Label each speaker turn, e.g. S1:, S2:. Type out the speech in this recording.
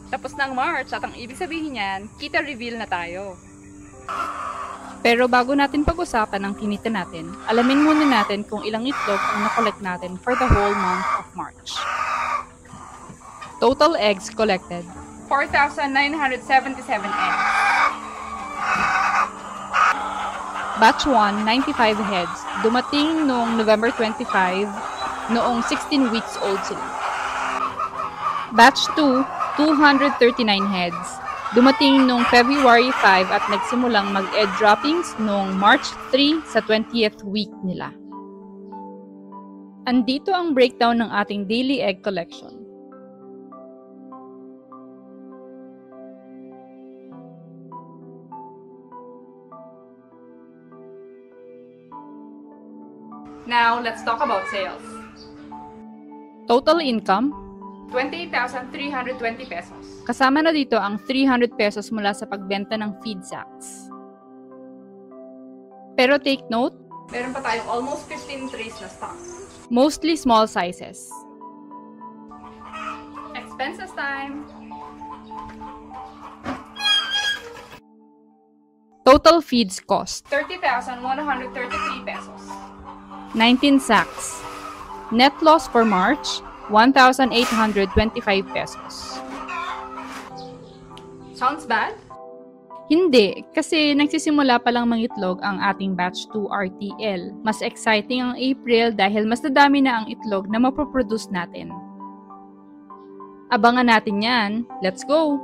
S1: Tapos na ang March at ang ibig sabihin niyan, kita reveal na tayo.
S2: Pero bago natin pag-usapan ang kinita natin, alamin muna natin kung ilang itlog ang nakolekt natin for the whole month of March. Total eggs collected,
S1: 4,977 eggs.
S2: Batch 1, 95 heads, dumating noong November 25, noong 16 weeks old sila. Batch 2, 239 heads, dumating noong February 5 at nagsimulang mag-egg droppings noong March 3 sa 20th week nila. Andito ang breakdown ng ating daily egg collection.
S1: Now, let's talk about sales.
S2: Total income,
S1: 28,320 pesos.
S2: kasama na dito ang 300 pesos mula sa pagbenta ng feed sacks. Pero take note,
S1: Meron pa tayong almost 15 trays na stock.
S2: mostly small sizes.
S1: Expenses time!
S2: Total feeds cost,
S1: 30,133 pesos.
S2: 19 sacks. Net loss for March, 1,825 pesos.
S1: Sounds bad?
S2: Hindi, kasi nagsisimula pa lang mangitlog ang ating batch 2 RTL. Mas exciting ang April dahil mas nadami na ang itlog na mapoproduce natin. Abangan natin yan. Let's go!